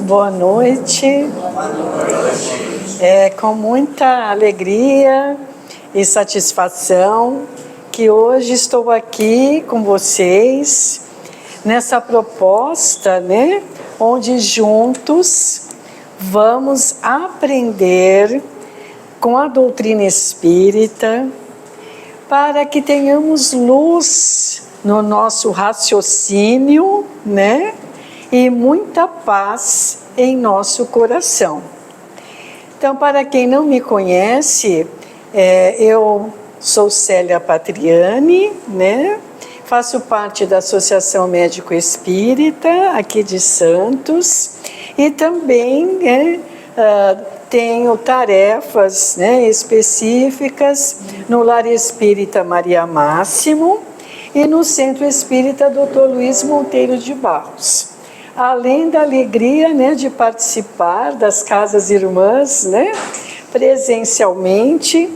Boa noite. É com muita alegria e satisfação que hoje estou aqui com vocês nessa proposta, né? Onde juntos vamos aprender com a doutrina espírita para que tenhamos luz no nosso raciocínio, né? E muita paz em nosso coração. Então, para quem não me conhece, eu sou Célia Patriani, né? Faço parte da Associação Médico Espírita aqui de Santos e também tenho tarefas, né, específicas no Lar Espírita Maria Máximo e no Centro Espírita Dr. Luiz Monteiro de Barros. Além da alegria, né, de participar das casas irmãs, né, presencialmente,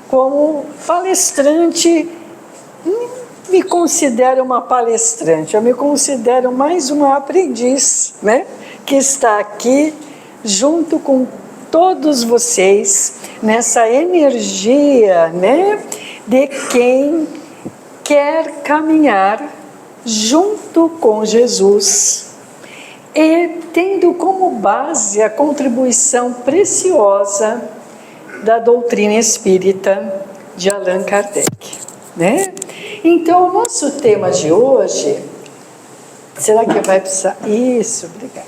como palestrante. Me considero uma palestrante, eu me considero mais uma aprendiz, né, que está aqui junto com todos vocês nessa energia, né, de quem quer caminhar junto com Jesus e tendo como base a contribuição preciosa da doutrina espírita de Allan Kardec, né? Então, o nosso tema de hoje, será que vai precisar? Isso, obrigada.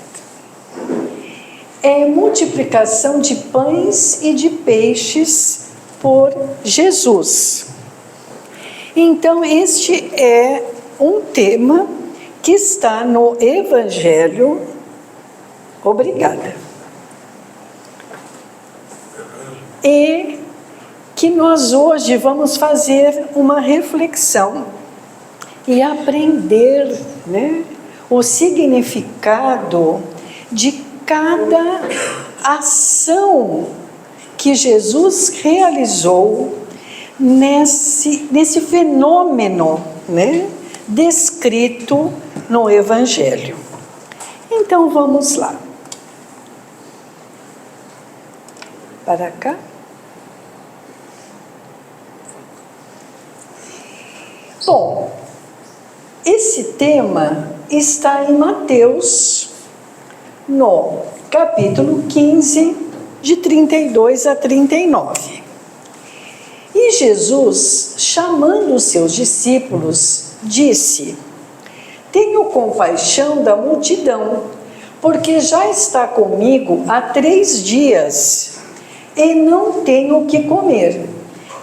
É multiplicação de pães e de peixes por Jesus. Então, este é um tema que está no Evangelho. Obrigada. E que nós hoje vamos fazer uma reflexão e aprender, né, o significado de cada ação que Jesus realizou nesse fenômeno, né, descrito no Evangelho. Então vamos lá. Para cá. Bom, esse tema está em Mateus, no capítulo 15, de 32 a 39. E Jesus, chamando os seus discípulos, disse: tenho compaixão da multidão, porque já está comigo há 3 dias, e não tenho o que comer,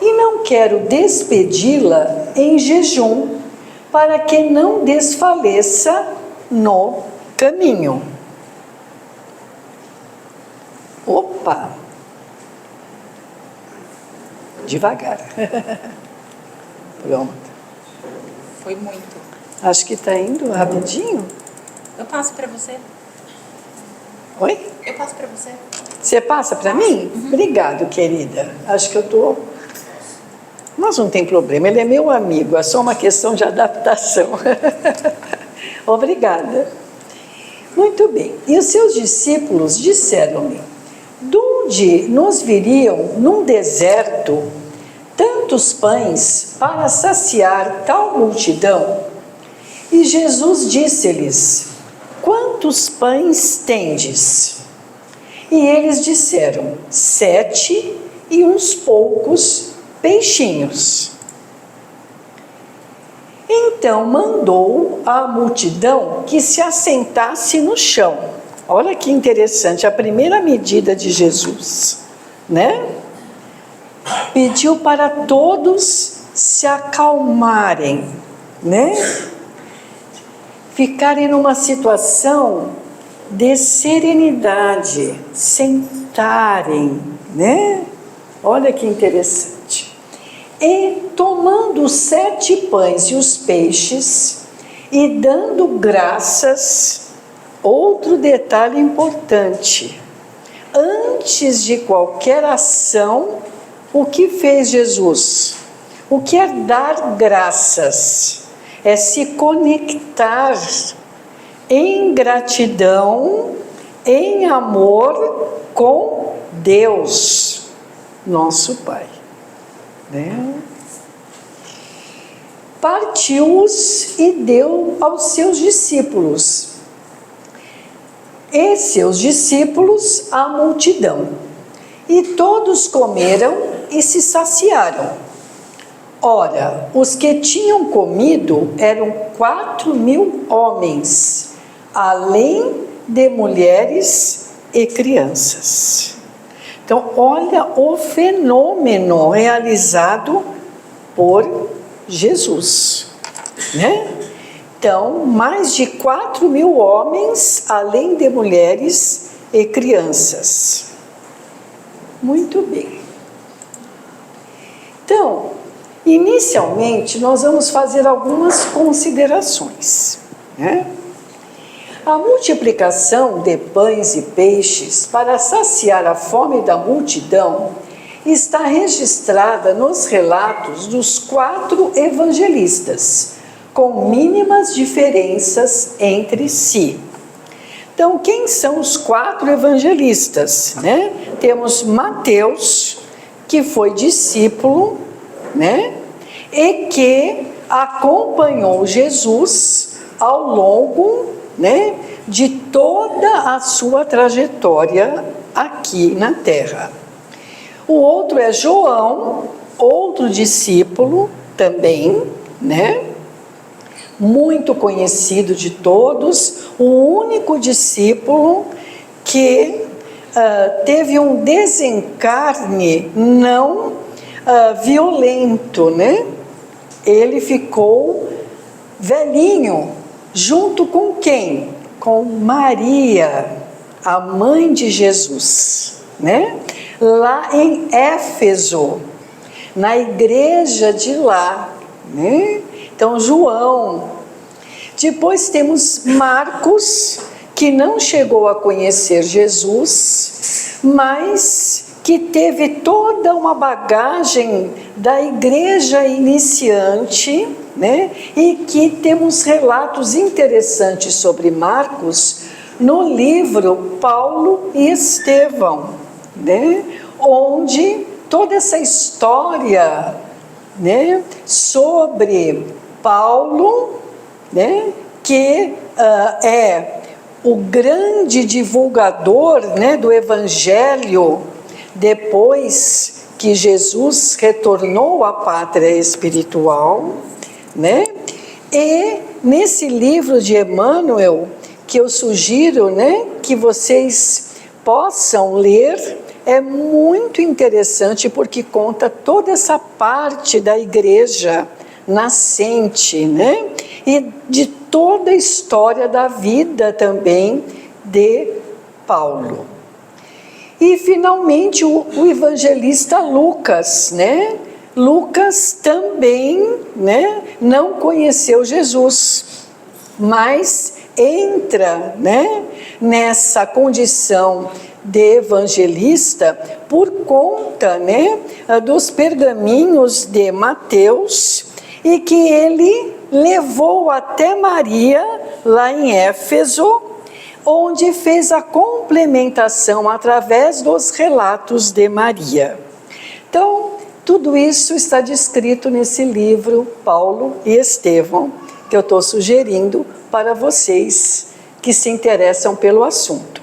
e não quero despedi-la em jejum, para que não desfaleça no caminho. Opa! Devagar. Pronto. Foi muito. Acho que está indo rapidinho. Eu passo para você. Oi? Eu passo para você. Você passa para mim? Uhum. Obrigado, querida. Acho que eu estou... Mas não tem problema, ele é meu amigo, é só uma questão de adaptação. Obrigada. Muito bem. E os seus discípulos disseram-lhe: de onde nos viriam num deserto tantos pães para saciar tal multidão? E Jesus disse-lhes: quantos pães tendes? E eles disseram: 7 e uns poucos peixinhos. Então mandou a multidão que se assentasse no chão. Olha que interessante, a primeira medida de Jesus, né? Pediu para todos se acalmarem, né? Ficarem numa situação de serenidade, sentarem, né? Olha que interessante. E tomando os 7 pães e os peixes, e dando graças, outro detalhe importante: antes de qualquer ação, o que fez Jesus? O que é dar graças? É se conectar em gratidão em amor com Deus, nosso Pai. Né? Partiu-os e deu aos seus discípulos. E seus discípulos a multidão. E todos comeram e se saciaram. Ora, os que tinham comido eram 4.000 homens, além de mulheres e crianças. Então, olha o fenômeno realizado por Jesus, né? Então, mais de 4.000 homens, além de mulheres e crianças. Muito bem. Então, inicialmente, nós vamos fazer algumas considerações, né? A multiplicação de pães e peixes para saciar a fome da multidão está registrada nos relatos dos 4 evangelistas, com mínimas diferenças entre si. Então, quem são os 4 evangelistas? Né? Temos Mateus, que foi discípulo, né? E que acompanhou Jesus ao longo, né, de toda a sua trajetória aqui na Terra. O outro é João, outro discípulo também, né? Muito conhecido de todos, o único discípulo que teve um desencarne não violento, né? Ele ficou velhinho, junto com quem? Com Maria, a mãe de Jesus, né? Lá em Éfeso, na igreja de lá, né? Então, João. Depois temos Marcos, que não chegou a conhecer Jesus, mas que teve toda uma bagagem da igreja iniciante, né? E que temos relatos interessantes sobre Marcos no livro Paulo e Estevão, né? Onde toda essa história, né, sobre Paulo, né, que é o grande divulgador, né, do Evangelho, depois que Jesus retornou à pátria espiritual, né? E nesse livro de Emmanuel, que eu sugiro, né, que vocês possam ler, é muito interessante porque conta toda essa parte da igreja nascente, né? E de toda a história da vida também de Paulo. E finalmente o evangelista Lucas, né? Lucas também, né, não conheceu Jesus, mas entra, né, nessa condição de evangelista por conta, né, dos pergaminhos de Mateus, e que ele levou até Maria, lá em Éfeso, onde fez a complementação através dos relatos de Maria. Então, tudo isso está descrito nesse livro, Paulo e Estevão, que eu estou sugerindo para vocês que se interessam pelo assunto.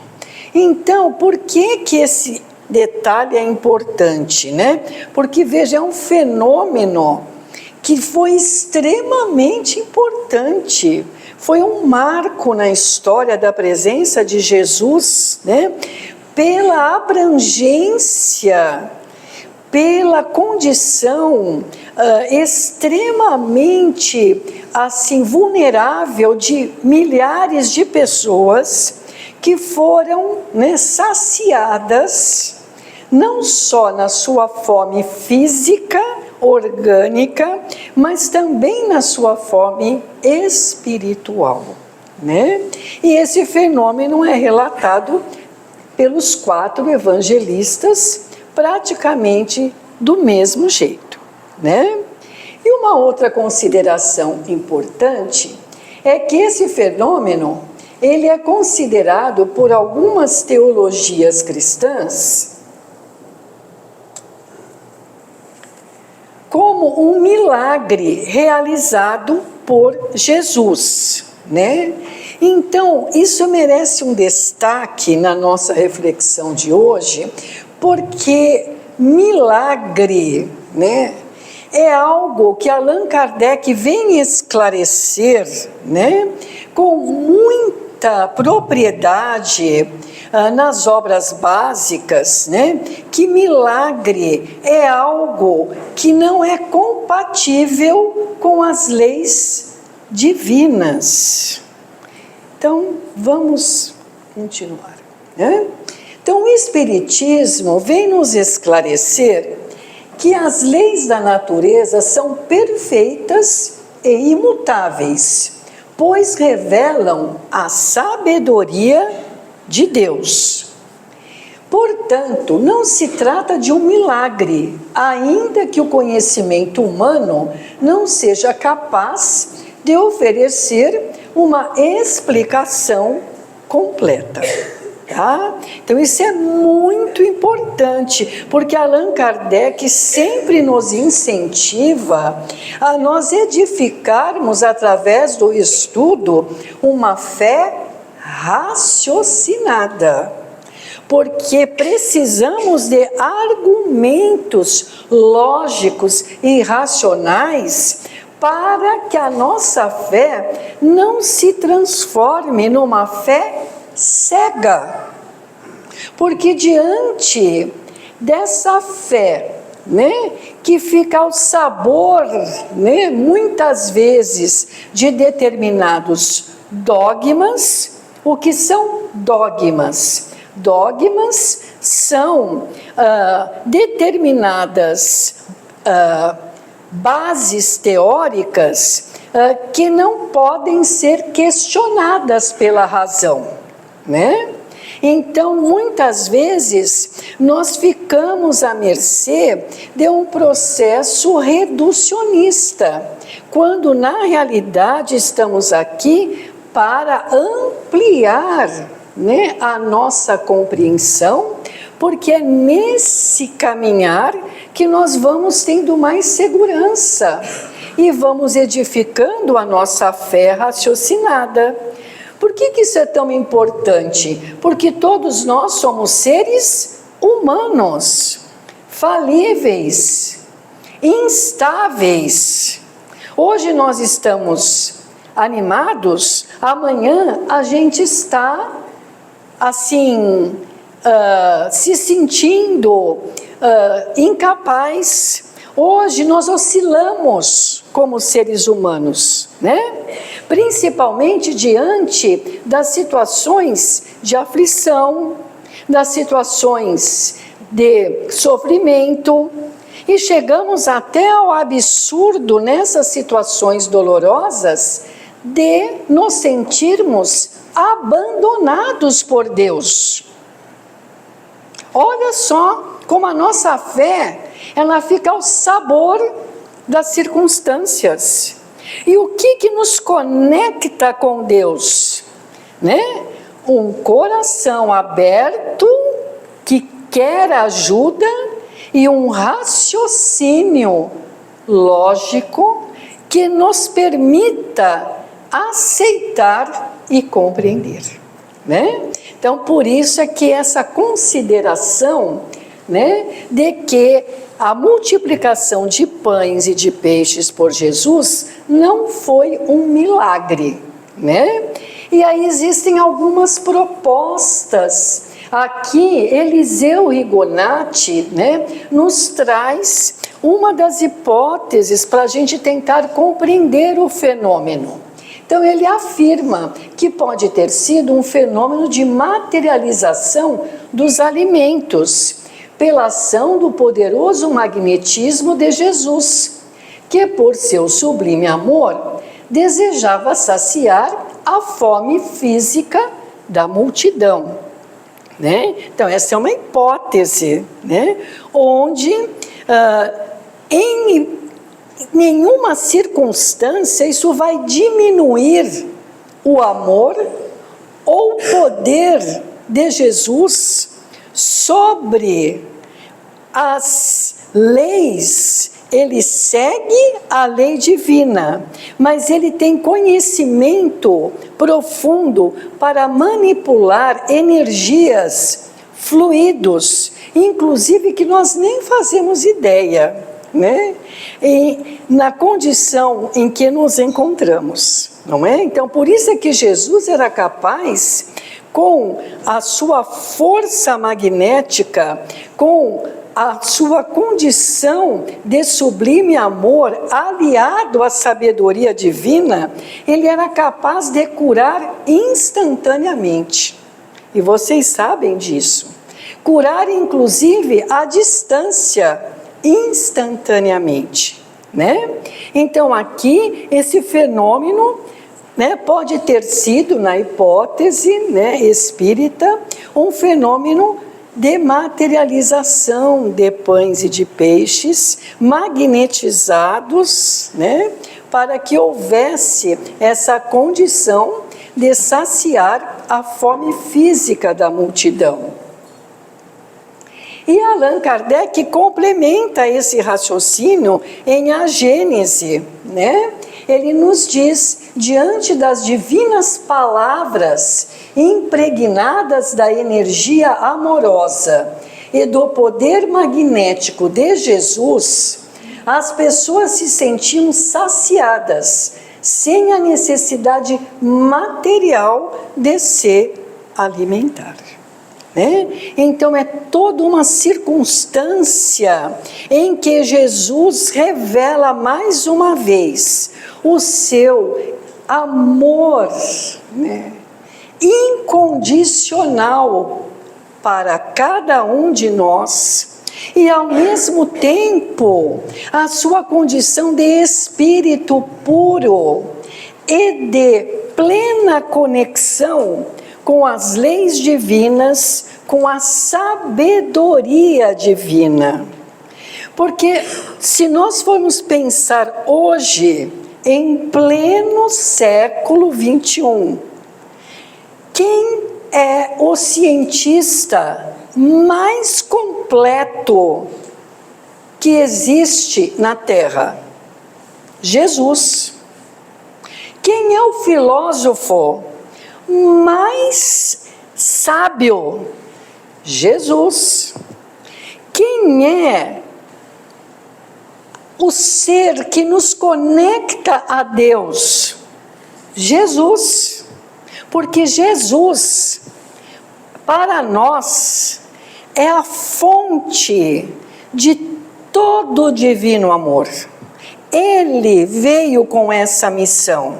Então, por que esse detalhe é importante, né? Porque, veja, é um fenômeno que foi extremamente importante. Foi um marco na história da presença de Jesus, né? Pela abrangência, pela condição extremamente assim vulnerável de milhares de pessoas que foram, né, saciadas não só na sua fome física, orgânica, mas também na sua fome espiritual, né? E esse fenômeno é relatado pelos 4 evangelistas praticamente do mesmo jeito, né? E uma outra consideração importante é que esse fenômeno ele é considerado por algumas teologias cristãs como um milagre realizado por Jesus, né? Então, isso merece um destaque na nossa reflexão de hoje, porque milagre, né, é algo que Allan Kardec vem esclarecer, né, com muita propriedade nas obras básicas, né, que milagre é algo que não é compatível com as leis divinas. Então, vamos continuar, né? Então, o Espiritismo vem nos esclarecer que as leis da natureza são perfeitas e imutáveis, pois revelam a sabedoria de Deus. Portanto, não se trata de um milagre, ainda que o conhecimento humano não seja capaz de oferecer uma explicação completa. Tá? Então isso é muito importante, porque Allan Kardec sempre nos incentiva a nós edificarmos através do estudo uma fé raciocinada, porque precisamos de argumentos lógicos e racionais para que a nossa fé não se transforme numa fé cega, porque diante dessa fé, né, que fica ao sabor, né, muitas vezes de determinados dogmas. O que são dogmas? Dogmas são determinadas bases teóricas que não podem ser questionadas pela razão, né? Então, muitas vezes, nós ficamos à mercê de um processo reducionista, quando, na realidade, estamos aqui para ampliar, né, a nossa compreensão, porque é nesse caminhar que nós vamos tendo mais segurança e vamos edificando a nossa fé raciocinada. Por que isso é tão importante? Porque todos nós somos seres humanos, falíveis, instáveis. Hoje nós estamos animados, amanhã a gente está assim, se sentindo incapaz. Hoje nós oscilamos como seres humanos, né? Principalmente diante das situações de aflição, das situações de sofrimento, e chegamos até ao absurdo nessas situações dolorosas de nos sentirmos abandonados por Deus. Olha só como a nossa fé, ela fica ao sabor das circunstâncias. E o que nos conecta com Deus? Né? Um coração aberto que quer ajuda e um raciocínio lógico que nos permita aceitar e compreender, né? Então, por isso é que essa consideração, né, de que a multiplicação de pães e de peixes por Jesus não foi um milagre, né? E aí existem algumas propostas. Aqui, Eliseu Rigonati, né, nos traz uma das hipóteses para a gente tentar compreender o fenômeno. Então, ele afirma que pode ter sido um fenômeno de materialização dos alimentos, pela ação do poderoso magnetismo de Jesus, que por seu sublime amor desejava saciar a fome física da multidão, né? Então essa é uma hipótese, né? Onde em nenhuma circunstância isso vai diminuir o amor ou poder de Jesus sobre as leis. Ele segue a lei divina, mas ele tem conhecimento profundo para manipular energias, fluidos, inclusive que nós nem fazemos ideia, né? E na condição em que nos encontramos, não é? Então, por isso é que Jesus era capaz, com a sua força magnética, com a sua condição de sublime amor, aliado à sabedoria divina, ele era capaz de curar instantaneamente. E vocês sabem disso. Curar, inclusive, à distância, instantaneamente, né? Então, aqui, esse fenômeno, né, pode ter sido, na hipótese, né, espírita, um fenômeno de materialização de pães e de peixes magnetizados, né, para que houvesse essa condição de saciar a fome física da multidão. E Allan Kardec complementa esse raciocínio em A Gênese, né? Ele nos diz, diante das divinas palavras impregnadas da energia amorosa e do poder magnético de Jesus, as pessoas se sentiam saciadas, sem a necessidade material de se alimentar. Né? Então é toda uma circunstância em que Jesus revela mais uma vez o seu amor, né, incondicional para cada um de nós, e ao mesmo tempo a sua condição de espírito puro e de plena conexão com as leis divinas, com a sabedoria divina. Porque se nós formos pensar hoje, em pleno século XXI, quem é o cientista mais completo que existe na Terra? Jesus. Quem é o filósofo mais sábio? Jesus. Quem é o ser que nos conecta a Deus? Jesus. Porque Jesus, para nós, é a fonte de todo o divino amor. Ele veio com essa missão,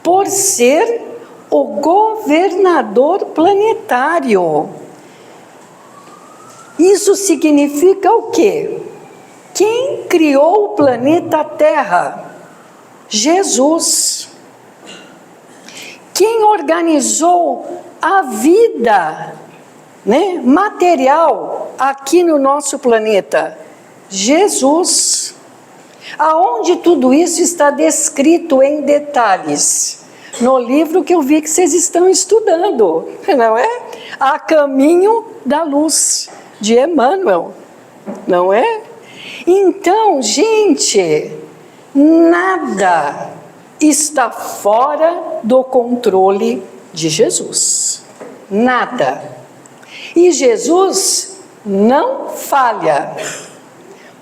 por ser o governador planetário. Isso significa o quê? Quem criou o planeta Terra? Jesus. Quem organizou a vida, né, material aqui no nosso planeta? Jesus. Aonde tudo isso está descrito em detalhes? No livro que eu vi que vocês estão estudando, não é? A Caminho da Luz, de Emmanuel, não é? Então, gente, nada está fora do controle de Jesus. Nada. E Jesus não falha.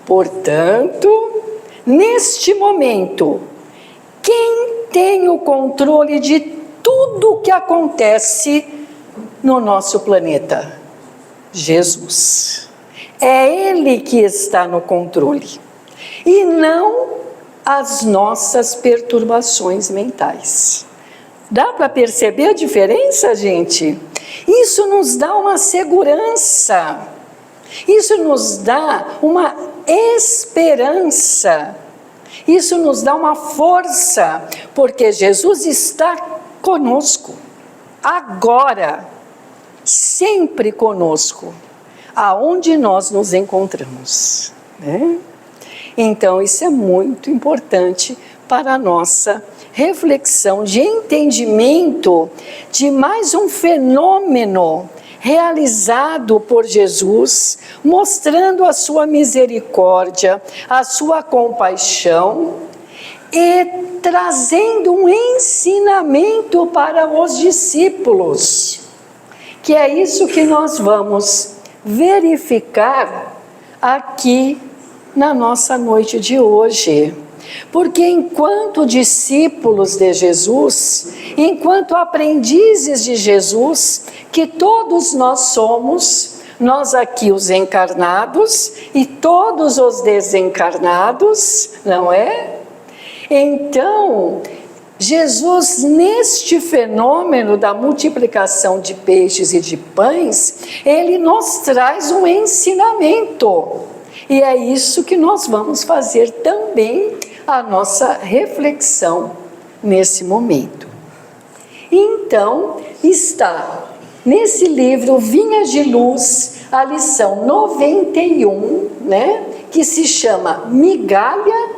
Portanto, neste momento, quem tem o controle de tudo o que acontece no nosso planeta? Jesus. É Ele que está no controle. E não as nossas perturbações mentais. Dá para perceber a diferença, gente? Isso nos dá uma segurança. Isso nos dá uma esperança. Isso nos dá uma força, porque Jesus está conosco, agora, sempre conosco, aonde nós nos encontramos, né? Então, isso é muito importante para a nossa reflexão de entendimento de mais um fenômeno realizado por Jesus, mostrando a sua misericórdia, a sua compaixão e trazendo um ensinamento para os discípulos, que é isso que nós vamos verificar aqui na nossa noite de hoje. Porque enquanto discípulos de Jesus, enquanto aprendizes de Jesus, que todos nós somos, nós aqui os encarnados e todos os desencarnados, não é? Então, Jesus, neste fenômeno da multiplicação de peixes e de pães, ele nos traz um ensinamento. E é isso que nós vamos fazer também a nossa reflexão nesse momento. Então, está nesse livro Vinhas de Luz, a lição 91, né, que se chama Migalha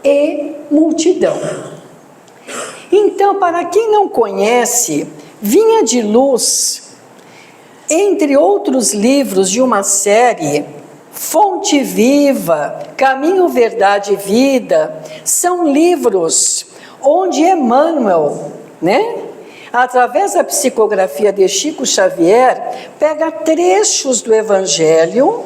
e Multidão. Então, para quem não conhece, Vinha de Luz, entre outros livros de uma série, Fonte Viva, Caminho, Verdade e Vida, são livros onde Emmanuel, né, através da psicografia de Chico Xavier, pega trechos do Evangelho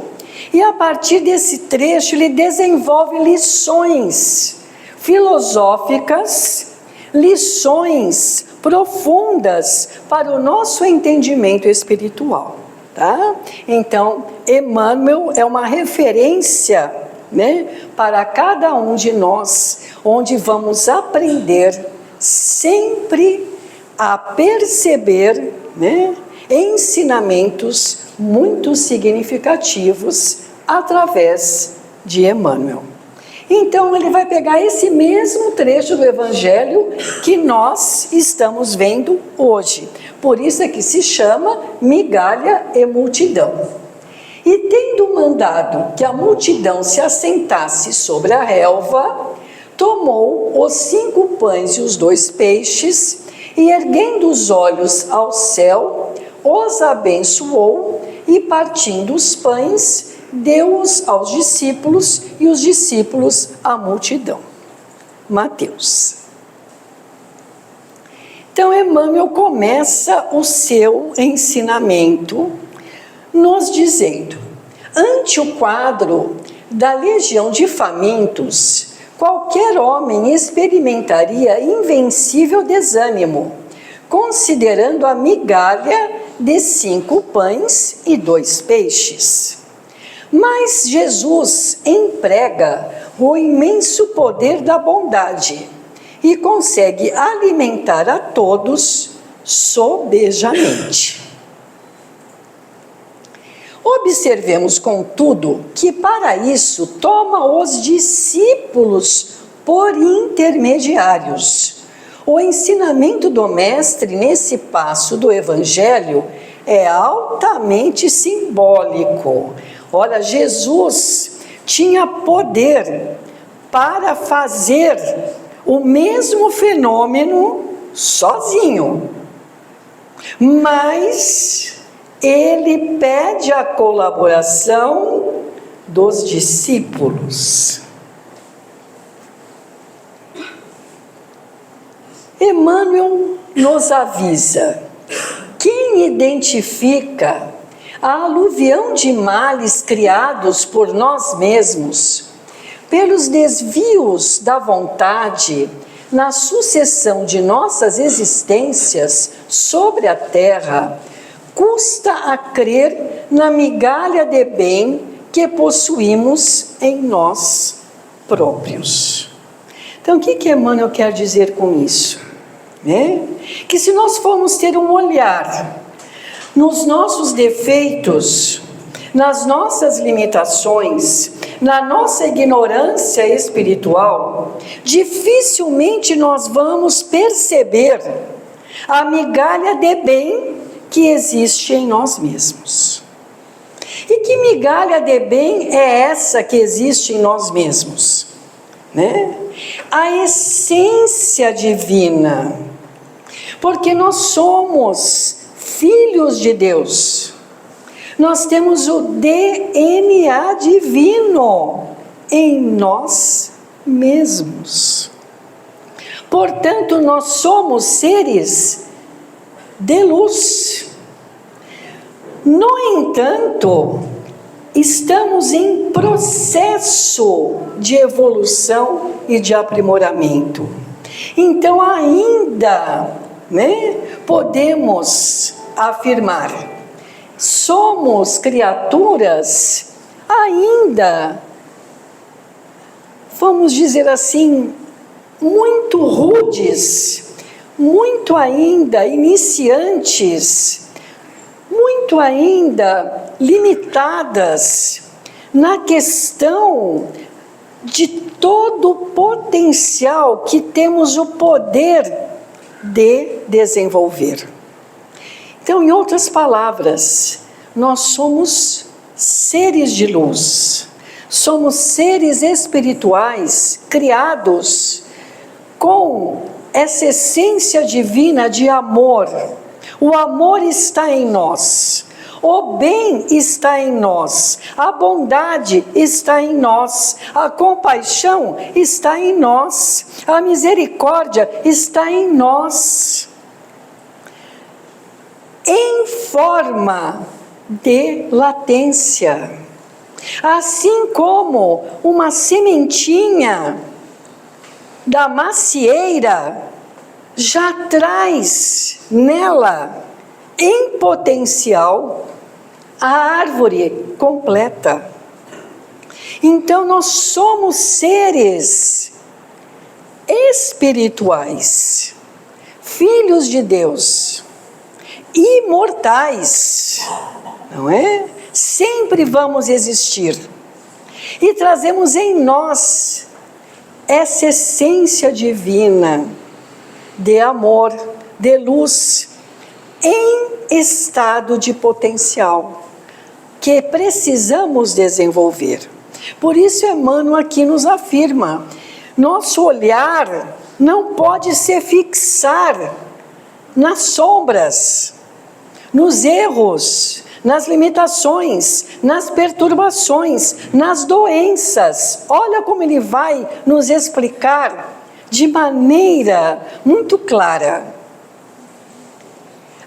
e a partir desse trecho ele desenvolve lições filosóficas, lições profundas para o nosso entendimento espiritual. Tá? Então, Emmanuel é uma referência, né, para cada um de nós, onde vamos aprender sempre a perceber, né, ensinamentos muito significativos através de Emmanuel. Então, ele vai pegar esse mesmo trecho do Evangelho que nós estamos vendo hoje. Por isso é que se chama Migalha e Multidão. E tendo mandado que a multidão se assentasse sobre a relva, tomou os 5 pães e os 2 peixes, e erguendo os olhos ao céu, os abençoou, e partindo os pães, deu-os aos discípulos e os discípulos à multidão. Mateus. Então, Emmanuel começa o seu ensinamento nos dizendo: ante o quadro da legião de famintos, qualquer homem experimentaria invencível desânimo, considerando a migalha de 5 pães e 2 peixes. Mas Jesus emprega o imenso poder da bondade e consegue alimentar a todos sobejamente. Observemos, contudo, que para isso toma os discípulos por intermediários. O ensinamento do Mestre nesse passo do Evangelho é altamente simbólico. Olha, Jesus tinha poder para fazer o mesmo fenômeno sozinho, mas ele pede a colaboração dos discípulos. Emmanuel nos avisa: quem identifica a aluvião de males criados por nós mesmos, pelos desvios da vontade na sucessão de nossas existências sobre a terra, custa a crer na migalha de bem que possuímos em nós próprios. Então, o que Emmanuel quer dizer com isso? Que se nós formos ter um olhar nos nossos defeitos, nas nossas limitações, na nossa ignorância espiritual, dificilmente nós vamos perceber a migalha de bem que existe em nós mesmos. E que migalha de bem é essa que existe em nós mesmos? a essência divina, porque nós somos filhos de Deus. Nós temos o DNA divino em nós mesmos. Portanto, nós somos seres de luz. No entanto, estamos em processo de evolução e de aprimoramento. Então, ainda, podemos afirmar, somos criaturas ainda, vamos dizer assim, muito rudes, muito ainda iniciantes, muito ainda limitadas na questão de todo o potencial que temos o poder de desenvolver. Então, em outras palavras, nós somos seres de luz, somos seres espirituais criados com essa essência divina de amor. O amor está em nós, o bem está em nós, a bondade está em nós, a compaixão está em nós, a misericórdia está em nós, em forma de latência. Assim como uma sementinha da macieira já traz nela, em potencial, a árvore completa. Então, nós somos seres espirituais, filhos de Deus, imortais, não é? Sempre vamos existir. E trazemos em nós essa essência divina de amor, de luz, em estado de potencial, que precisamos desenvolver. Por isso Emmanuel aqui nos afirma, nosso olhar não pode se fixar nas sombras, nos erros, nas limitações, nas perturbações, nas doenças. Olha como ele vai nos explicar de maneira muito clara.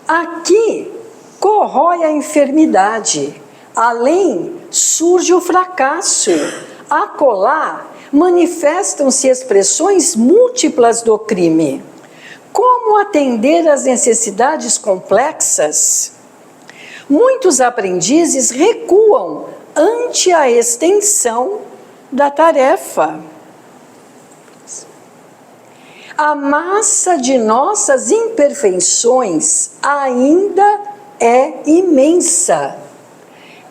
Aqui corrói a enfermidade, além surge o fracasso, acolá manifestam-se expressões múltiplas do crime. Como atender às necessidades complexas? Muitos aprendizes recuam ante a extensão da tarefa. A massa de nossas imperfeições ainda é imensa.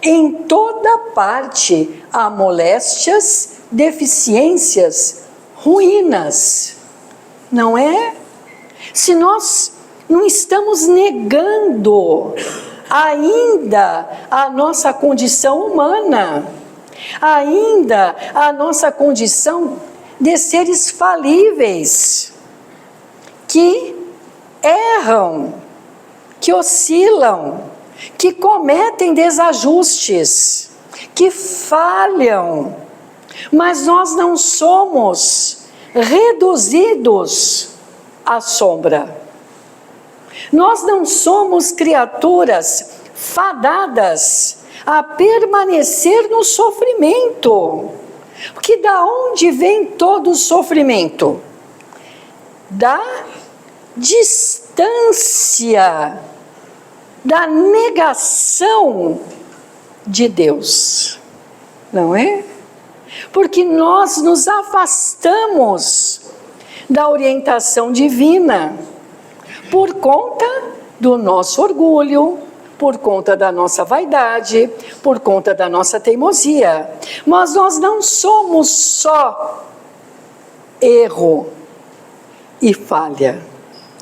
Em toda parte há moléstias, deficiências, ruínas. Não é? Se nós não estamos negando ainda a nossa condição humana, ainda a nossa condição de seres falíveis, que erram, que oscilam, que cometem desajustes, que falham, mas nós não somos reduzidos à sombra. Nós não somos criaturas fadadas a permanecer no sofrimento. Porque da onde vem todo o sofrimento? Da distância, da negação de Deus, não é? Porque nós nos afastamos da orientação divina por conta do nosso orgulho, por conta da nossa vaidade, por conta da nossa teimosia. Mas nós não somos só erro e falha,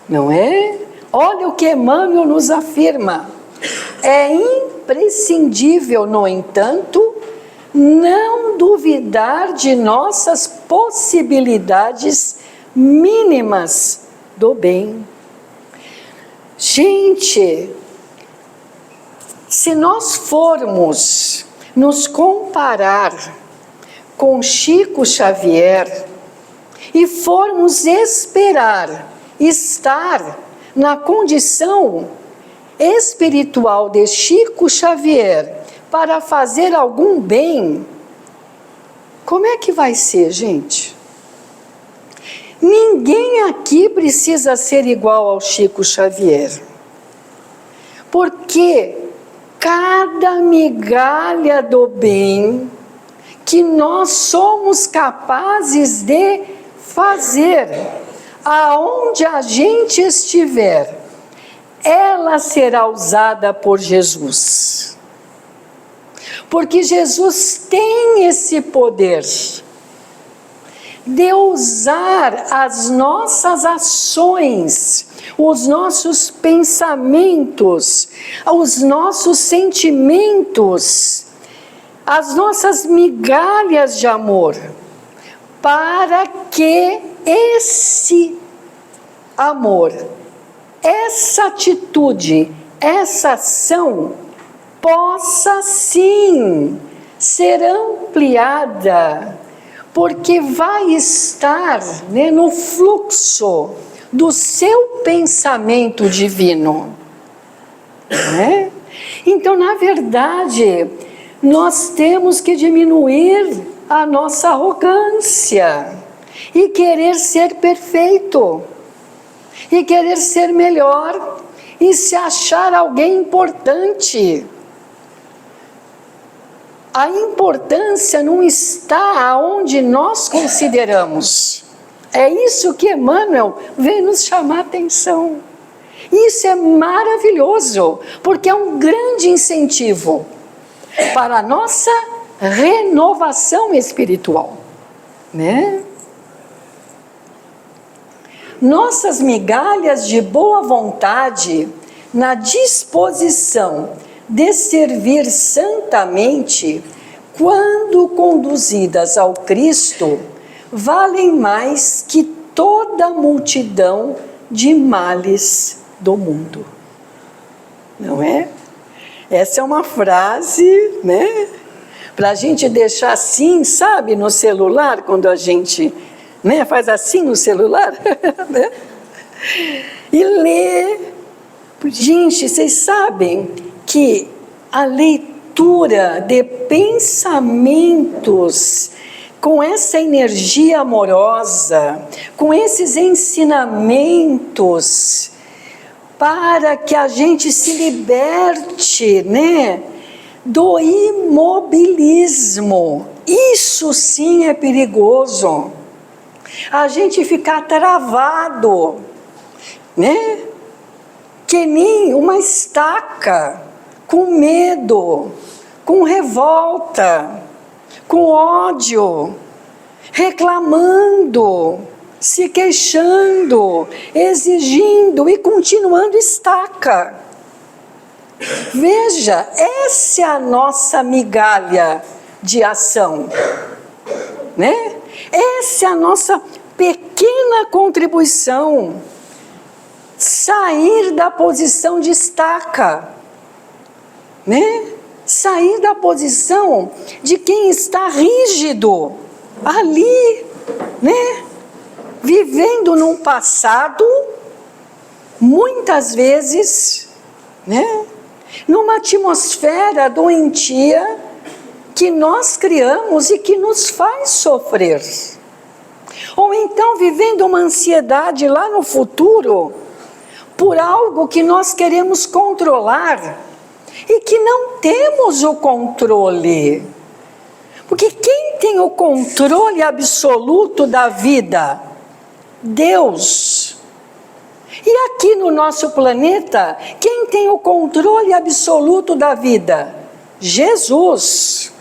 não é? Olha o que Emmanuel nos afirma. É imprescindível, no entanto, não duvidar de nossas possibilidades mínimas do bem. Gente, se nós formos nos comparar com Chico Xavier e formos esperar estar na condição espiritual de Chico Xavier para fazer algum bem, como é que vai ser, gente? Ninguém aqui precisa ser igual ao Chico Xavier, porque cada migalha do bem que nós somos capazes de fazer, aonde a gente estiver, ela será usada por Jesus. Porque Jesus tem esse poder de usar as nossas ações, os nossos pensamentos, os nossos sentimentos, as nossas migalhas de amor, para que esse amor, essa atitude, essa ação possa sim ser ampliada, porque vai estar, né, no fluxo do seu pensamento divino, né? Então, na verdade, nós temos que diminuir a nossa arrogância e querer ser perfeito, e querer ser melhor, e se achar alguém importante. A importância não está onde nós consideramos. É isso que Emmanuel vem nos chamar a atenção. Isso é maravilhoso, porque é um grande incentivo para a nossa renovação espiritual, né? Nossas migalhas de boa vontade, na disposição de servir santamente, quando conduzidas ao Cristo, valem mais que toda a multidão de males do mundo. Não é? Essa é uma frase, né? Para a gente deixar assim, sabe, no celular, quando a gente, né, faz assim no celular, né? E lê. Gente, vocês sabem que a leitura de pensamentos com essa energia amorosa, com esses ensinamentos, para que a gente se liberte, né, do imobilismo. Isso sim é perigoso. A gente ficar travado, né, que nem uma estaca, com medo, com revolta, com ódio, reclamando, se queixando, exigindo e continuando estaca. Veja, essa é a nossa migalha de ação, né? Essa é a nossa pequena contribuição. Sair da posição de estaca, né? Sair da posição de quem está rígido ali, né? Vivendo num passado, muitas vezes, né? Numa atmosfera doentia que nós criamos e que nos faz sofrer. Ou então vivendo uma ansiedade lá no futuro por algo que nós queremos controlar e que não temos o controle. Porque quem tem o controle absoluto da vida? Deus. E aqui no nosso planeta, quem tem o controle absoluto da vida? Jesus.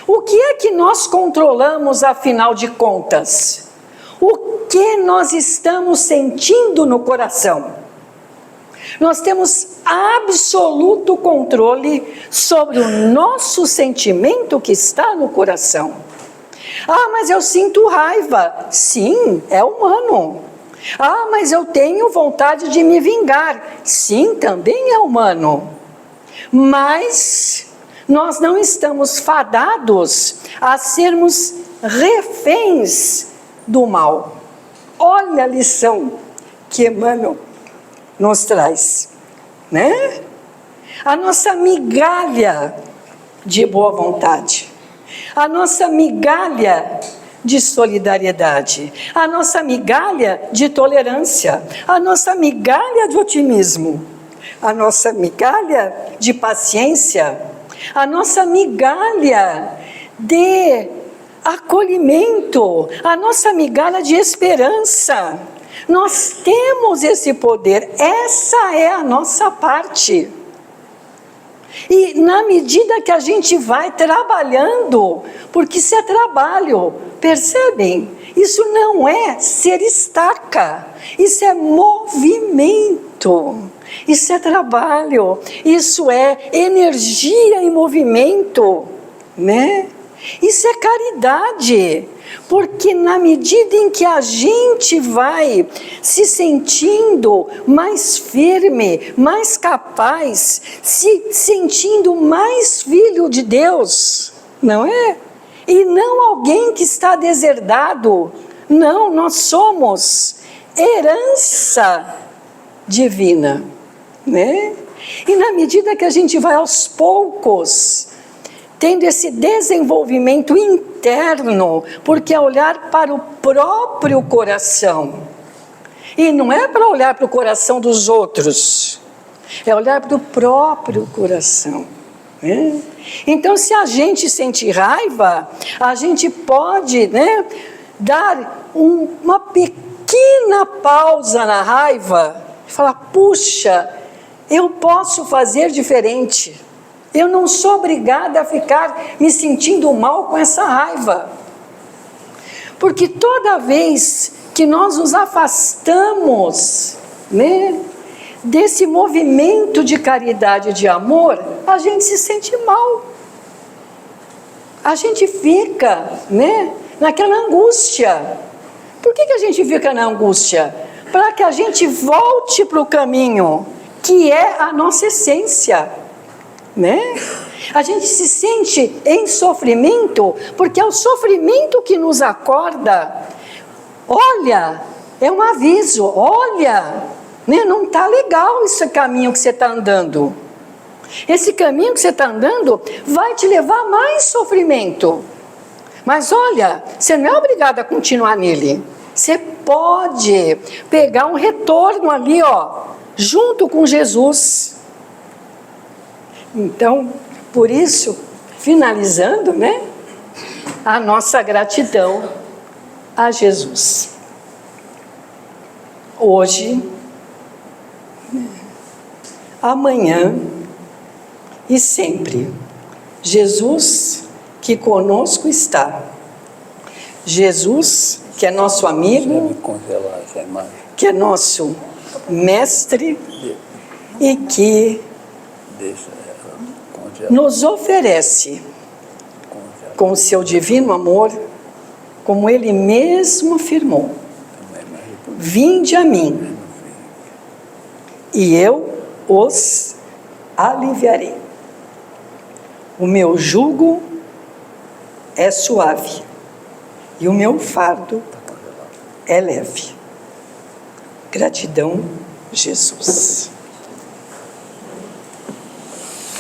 O que é que nós controlamos, afinal de contas? O que nós estamos sentindo no coração? Nós temos absoluto controle sobre o nosso sentimento que está no coração. Ah, mas eu sinto raiva. Sim, é humano. Ah, mas eu tenho vontade de me vingar. Sim, também é humano. Mas nós não estamos fadados a sermos reféns do mal. Olha a lição que Emmanuel nos traz, né? A nossa migalha de boa vontade, a nossa migalha de solidariedade, a nossa migalha de tolerância, a nossa migalha de otimismo, a nossa migalha de paciência, a nossa migalha de acolhimento, a nossa migalha de esperança. Nós temos esse poder, essa é a nossa parte. E na medida que a gente vai trabalhando, porque isso é trabalho, percebem? Isso não é ser estaca, isso é movimento, isso é trabalho, isso é energia em movimento, né? Isso é caridade, porque na medida em que a gente vai se sentindo mais firme, mais capaz, se sentindo mais filho de Deus, não é? E não alguém que está deserdado, não, nós somos herança divina, né? E na medida que a gente vai aos poucos tendo esse desenvolvimento interno, porque é olhar para o próprio coração. E não é para olhar para o coração dos outros, é olhar para o próprio coração. Né? Então, se a gente sente raiva, a gente pode, né, dar uma pequena pausa na raiva e falar: puxa, eu posso fazer diferente. Eu não sou obrigada a ficar me sentindo mal com essa raiva. Porque toda vez que nós nos afastamos, né, desse movimento de caridade e de amor, a gente se sente mal. A gente fica, né, naquela angústia. Por que a gente fica na angústia? Para que a gente volte para o caminho, que é a nossa essência. Né? A gente se sente em sofrimento porque é o sofrimento que nos acorda. Olha, é um aviso, olha, né? Não está legal esse caminho que você está andando. Esse caminho que você está andando vai te levar a mais sofrimento. Mas olha, você não é obrigado a continuar nele. Você pode pegar um retorno ali, ó, junto com Jesus. Então, por isso, finalizando, né, a nossa gratidão a Jesus. Hoje, amanhã e sempre, Jesus que conosco está. Jesus que é nosso amigo, que é nosso mestre e que nos oferece, com o seu divino amor, como ele mesmo afirmou: vinde a mim, e eu os aliviarei. O meu jugo é suave, e o meu fardo é leve. Gratidão, Jesus.